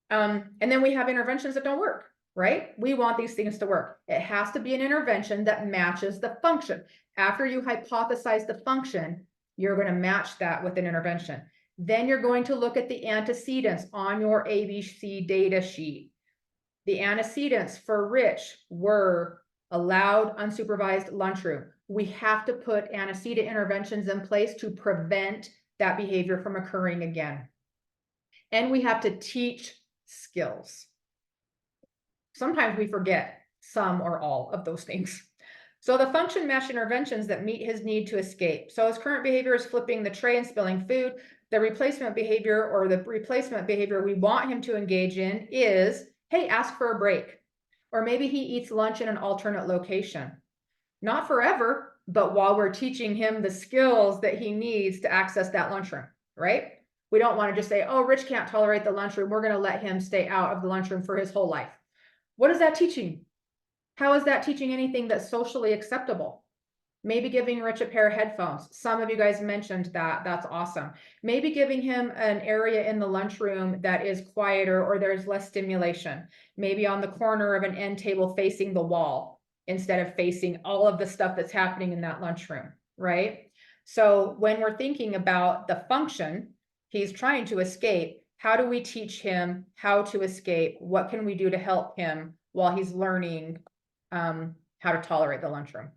and then we have interventions that don't work, right? We want these things to work. It has to be an intervention that matches the function. After you hypothesize the function, you're going to match that with an intervention. Then you're going to look at the antecedents on your ABC data sheet. The antecedents for Rich were allowed unsupervised lunchroom. We have to put antecedent interventions in place to prevent that behavior from occurring again. And we have to teach skills. Sometimes we forget some or all of those things. So the function match interventions that meet his need to escape. So his current behavior is flipping the tray and spilling food. The replacement behavior, or the replacement behavior we want him to engage in, is, hey, ask for a break. Or maybe he eats lunch in an alternate location. Not forever, but while we're teaching him the skills that he needs to access that lunchroom, right? We don't want to just say, oh, Rich can't tolerate the lunchroom, we're going to let him stay out of the lunchroom for his whole life. What is that teaching? How is that teaching anything that's socially acceptable? Maybe giving Rich a pair of headphones. Some of you guys mentioned that. That's awesome. Maybe giving him an area in the lunchroom that is quieter or there's less stimulation. Maybe on the corner of an end table facing the wall instead of facing all of the stuff that's happening in that lunchroom, right? So when we're thinking about the function, he's trying to escape. How do we teach him how to escape? What can we do to help him while he's learning how to tolerate the lunchroom?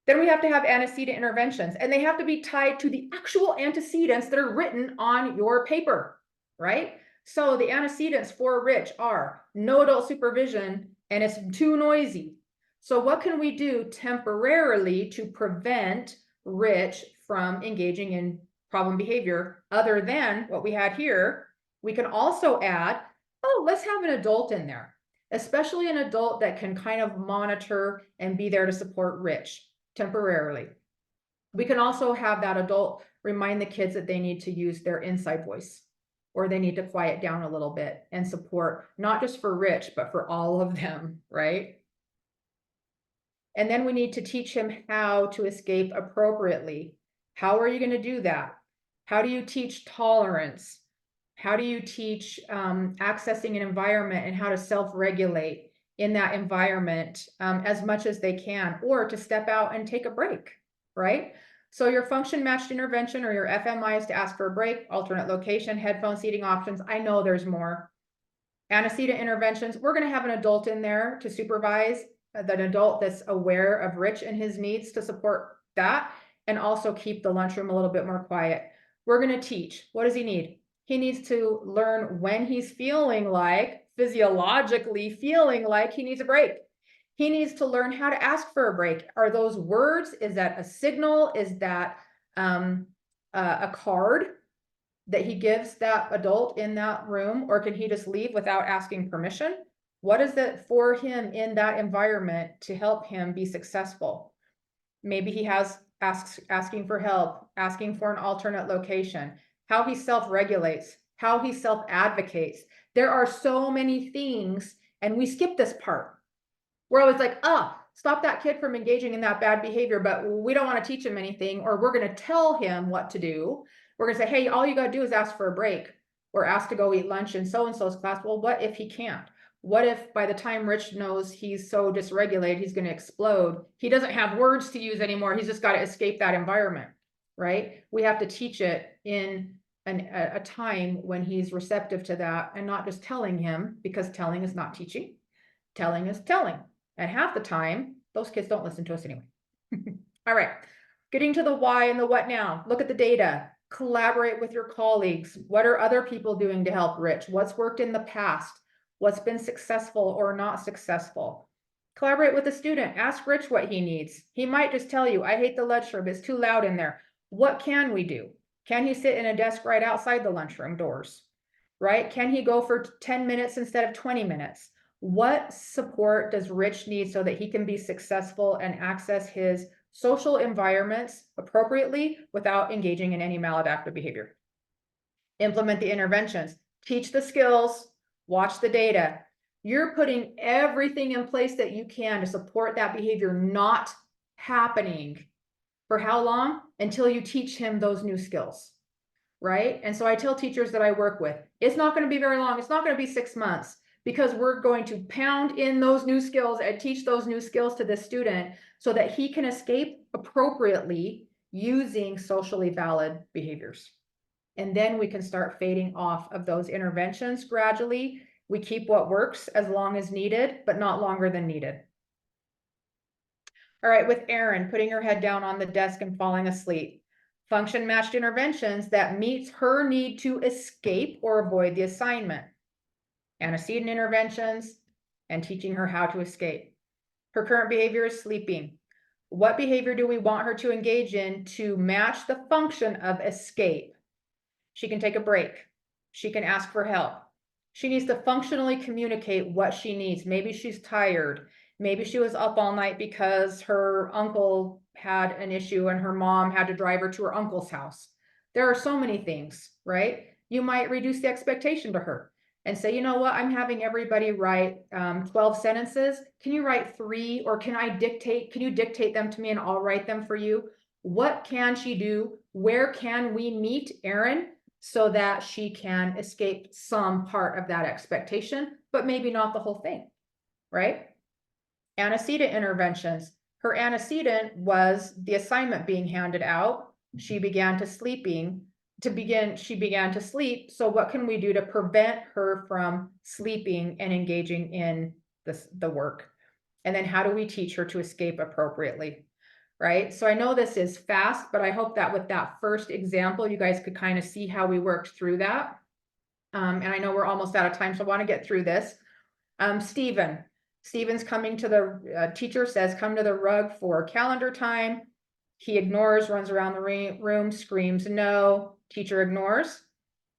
Then we have to have antecedent interventions, and they have to be tied to the actual antecedents that are written on your paper, right? So the antecedents for Rich are no adult supervision and it's too noisy. So what can we do temporarily to prevent Rich from engaging in problem behavior other than what we had here? We can also add, oh, let's have an adult in there, especially an adult that can kind of monitor and be there to support Rich temporarily. We can also have that adult remind the kids that they need to use their inside voice, or they need to quiet down a little bit and support, not just for Rich, but for all of them, right? And then we need to teach him how to escape appropriately. How are you going to do that? How do you teach tolerance? How do you teach accessing an environment and how to self-regulate in that environment as much as they can, or to step out and take a break, right? So your function matched intervention or your FMI is to ask for a break, alternate location, headphone seating options. I know there's more. Antecedent interventions, we're going to have an adult in there to supervise, an adult that's aware of Rich and his needs to support that, and also keep the lunchroom a little bit more quiet. We're going to teach. What does he need? He needs to learn when he's feeling like, physiologically feeling like he needs a break. He needs to learn how to ask for a break. Are those words? Is that a signal? Is that a card that he gives that adult in that room? Or can he just leave without asking permission? What is it for him in that environment to help him be successful? Maybe he has asking for help, asking for an alternate location, how he self-regulates, how he self-advocates. There are so many things, and we skip this part. We're always like, stop that kid from engaging in that bad behavior, but we don't want to teach him anything, or we're going to tell him what to do. We're going to say, hey, all you got to do is ask for a break or ask to go eat lunch in so-and-so's class. Well, what if he can't? What if by the time Rich knows he's so dysregulated, he's going to explode? He doesn't have words to use anymore. He's just got to escape that environment, right? We have to teach it in a time when he's receptive to that, and not just telling him, because telling is not teaching. Telling is telling. And half the time, those kids don't listen to us anyway. All right, getting to the why and the what now. Look at the data. Collaborate with your colleagues. What are other people doing to help Rich? What's worked in the past? What's been successful or not successful? Collaborate with the student. Ask Rich what he needs. He might just tell you, I hate the lunchroom. It's too loud in there. What can we do? Can he sit in a desk right outside the lunchroom doors? Right? Can he go for 10 minutes instead of 20 minutes? What support does Rich need so that he can be successful and access his social environments appropriately without engaging in any maladaptive behavior? Implement the interventions. Teach the skills. Watch the data. You're putting everything in place that you can to support that behavior not happening. For how long? Until you teach him those new skills, right? And so I tell teachers that I work with, it's not going to be very long. It's not going to be 6 months, because we're going to pound in those new skills and teach those new skills to the student so that he can escape appropriately using socially valid behaviors. And then we can start fading off of those interventions gradually. We keep what works as long as needed, but not longer than needed. All right, with Erin, putting her head down on the desk and falling asleep. Function matched interventions that meets her need to escape or avoid the assignment. Antecedent interventions and teaching her how to escape. Her current behavior is sleeping. What behavior do we want her to engage in to match the function of escape? She can take a break. She can ask for help. She needs to functionally communicate what she needs. Maybe she's tired. Maybe she was up all night because her uncle had an issue and her mom had to drive her to her uncle's house. There are so many things, right? You might reduce the expectation to her. and say, you know what, I'm having everybody write 12 sentences. Can you write 3, or can you dictate them to me and I'll write them for you? What can she do? Where can we meet Erin so that she can escape some part of that expectation, but maybe not the whole thing, right? Antecedent interventions. Her antecedent was the assignment being handed out. She began to sleep. So what can we do to prevent her from sleeping and engaging in the work? And then how do we teach her to escape appropriately? Right? So I know this is fast, but I hope that with that first example, you guys could kind of see how we worked through that. And I know we're almost out of time, so I want to get through this. Steven's coming to the teacher says, come to the rug for calendar time. He ignores, runs around the room, screams no. Teacher ignores.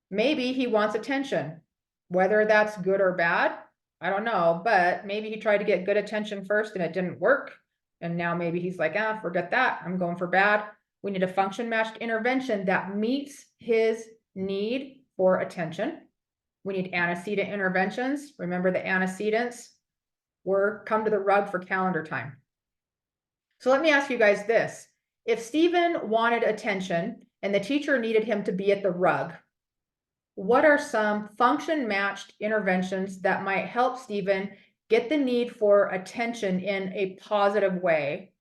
Maybe he wants attention. Whether that's good or bad, I don't know, but maybe he tried to get good attention first and it didn't work. And now maybe he's like, forget that. I'm going for bad. We need a function matched intervention that meets his need for attention. We need antecedent interventions. Remember the antecedents were come to the rug for calendar time. So let me ask you guys this. If Stephen wanted attention and the teacher needed him to be at the rug, what are some function matched interventions that might help Stephen get the need for attention in a positive way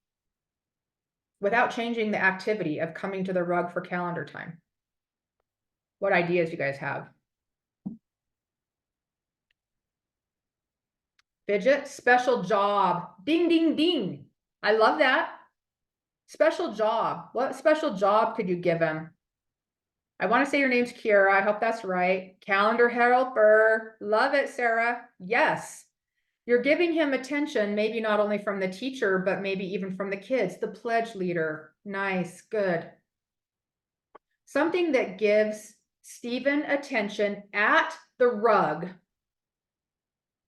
without changing the activity of coming to the rug for calendar time? What ideas you guys have? Fidget, special job. Ding, ding, ding. I love that. Special job. What special job could you give him? I want to say your name's Kira. I hope that's right. Calendar helper. Love it, Sarah. Yes. You're giving him attention, maybe not only from the teacher, but maybe even from the kids. The pledge leader. Nice. Good. Something that gives Stephen attention at the rug.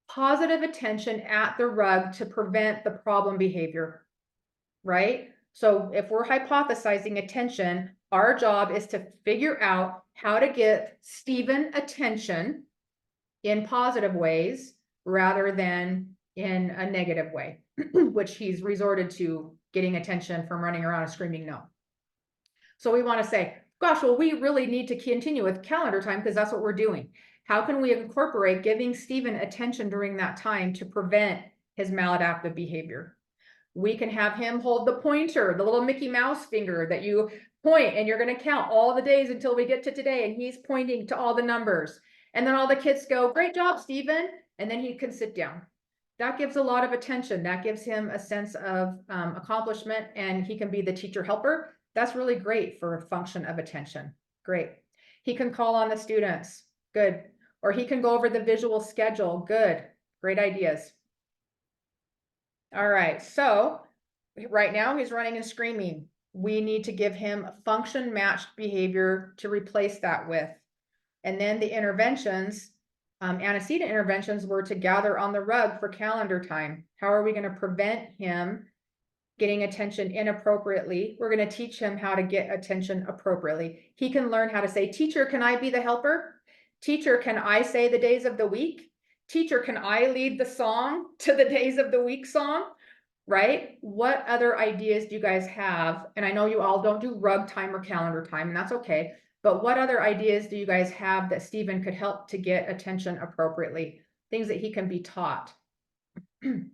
Positive attention at the rug to prevent the problem behavior, right? So if we're hypothesizing attention, our job is to figure out how to get Stephen attention in positive ways rather than in a negative way, which he's resorted to getting attention from running around and screaming no. So we want to say, gosh, well, we really need to continue with calendar time because that's what we're doing. How can we incorporate giving Stephen attention during that time to prevent his maladaptive behavior? We can have him hold the pointer, the little Mickey Mouse finger that you point, and you're going to count all the days until we get to today. And he's pointing to all the numbers. And then all the kids go, great job, Stephen. And then he can sit down. That gives a lot of attention. That gives him a sense of accomplishment, and he can be the teacher helper. That's really great for a function of attention. Great. He can call on the students. Good. Or he can go over the visual schedule. Good. Great ideas. All right. So right now he's running and screaming. We need to give him a function matched behavior to replace that with. And then the interventions, antecedent interventions were to gather on the rug for calendar time. How are we going to prevent him getting attention inappropriately? We're going to teach him how to get attention appropriately. He can learn how to say, teacher, can I be the helper? Teacher, can I say the days of the week? Teacher, can I lead the song to the days of the week song? Right? What other ideas do you guys have? And I know you all don't do rug time or calendar time, and that's okay. But what other ideas do you guys have that Stephen could help to get attention appropriately? Things that he can be taught. We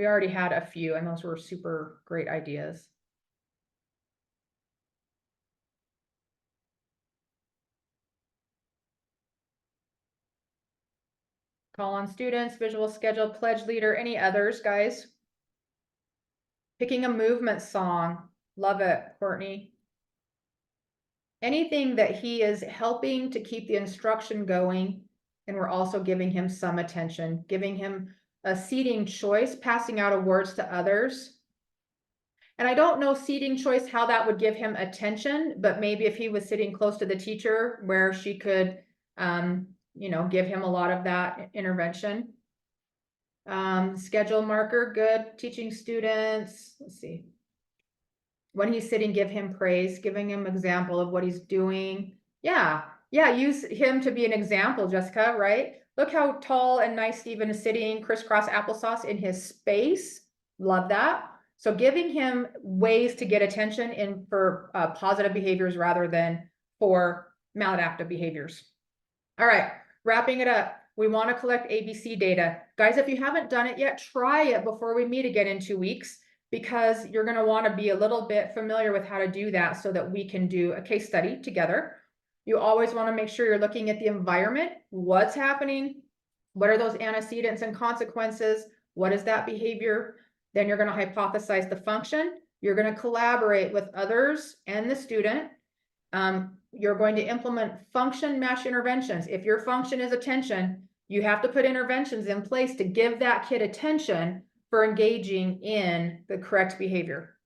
already had a few, and those were super great ideas. Call on students, visual schedule, pledge leader, any others, guys? Picking a movement song. Love it, Courtney. Anything that he is helping to keep the instruction going, and we're also giving him some attention, giving him a seating choice, passing out awards to others. And I don't know seating choice, how that would give him attention, but maybe if he was sitting close to the teacher where she could, give him a lot of that intervention. Schedule marker, good. Teaching students, let's see. When he's sitting, give him praise, giving him example of what he's doing. Yeah, Yeah, use him to be an example, Jessica, right? Look how tall and nice Steven is sitting crisscross applesauce in his space. Love that. So giving him ways to get attention in for positive behaviors rather than for maladaptive behaviors. All right, wrapping it up. We want to collect ABC data. Guys, if you haven't done it yet, try it before we meet again in 2 weeks, because you're going to want to be a little bit familiar with how to do that so that we can do a case study together. You always want to make sure you're looking at the environment. What's happening? What are those antecedents and consequences? What is that behavior? Then you're going to hypothesize the function. You're going to collaborate with others and the student. You're going to implement function match interventions. If your function is attention, you have to put interventions in place to give that kid attention for engaging in the correct behavior.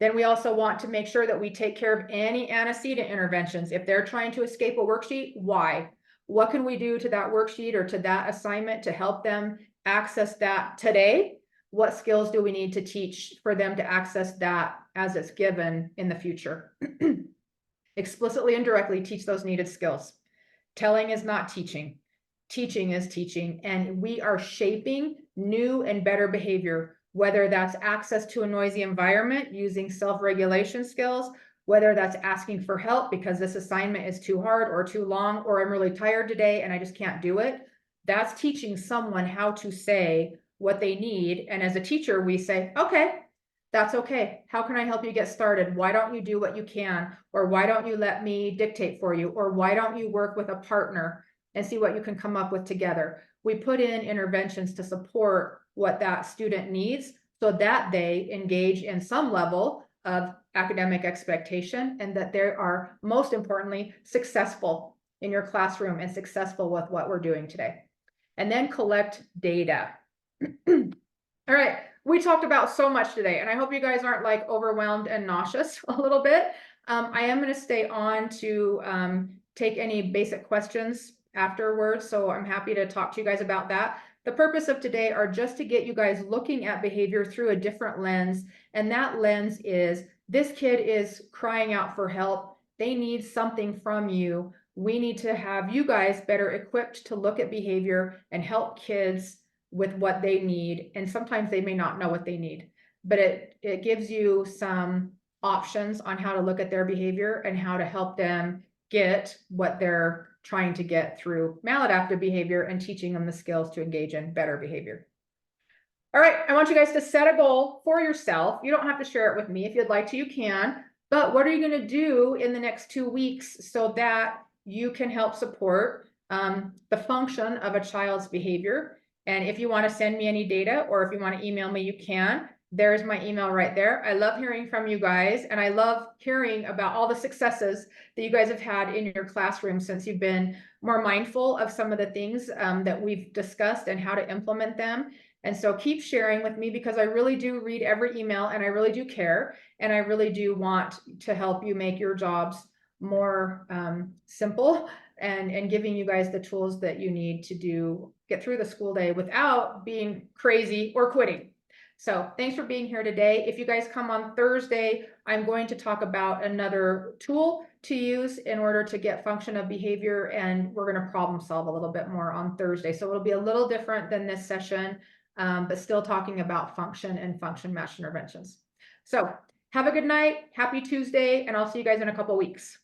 Then we also want to make sure that we take care of any antecedent interventions. If they're trying to escape a worksheet, why? What can we do to that worksheet or to that assignment to help them access that today? What skills do we need to teach for them to access that as it's given in the future? Explicitly and directly teach those needed skills. Telling is not teaching. Teaching is teaching, and we are shaping new and better behavior, whether that's access to a noisy environment using self-regulation skills, whether that's asking for help because this assignment is too hard or too long, or I'm really tired today and I just can't do it. That's teaching someone how to say what they need. And as a teacher, we say, okay, that's okay. How can I help you get started? Why don't you do what you can? Or why don't you let me dictate for you? Or why don't you work with a partner and see what you can come up with together? We put in interventions to support what that student needs so that they engage in some level of academic expectation, and that they are, most importantly, successful in your classroom and successful with what we're doing today. And then collect data. All right, we talked about so much today, and I hope you guys aren't like overwhelmed and nauseous a little bit. I am going to stay on to take any basic questions afterwards, so I'm happy to talk to you guys about that. The purpose of today are just to get you guys looking at behavior through a different lens, and that lens is this kid is crying out for help. They need something from you. We need to have you guys better equipped to look at behavior and help kids with what they need. And sometimes they may not know what they need, but it gives you some options on how to look at their behavior and how to help them get what they're trying to get through maladaptive behavior and teaching them the skills to engage in better behavior. All right, I want you guys to set a goal for yourself. You don't have to share it with me. If you'd like to, you can. But what are you going to do in the next 2 weeks so that you can help support the function of a child's behavior? And if you want to send me any data, or if you want to email me, you can. There's my email right there. I love hearing from you guys, and I love hearing about all the successes that you guys have had in your classroom since you've been more mindful of some of the things that we've discussed and how to implement them. And so keep sharing with me, because I really do read every email and I really do care. And I really do want to help you make your jobs more simple and giving you guys the tools that you need to get through the school day without being crazy or quitting. So thanks for being here today. If you guys come on Thursday, I'm going to talk about another tool to use in order to get function of behavior, and we're going to problem solve a little bit more on Thursday. So it'll be a little different than this session, but still talking about function and function matched interventions. So have a good night, happy Tuesday, and I'll see you guys in a couple weeks.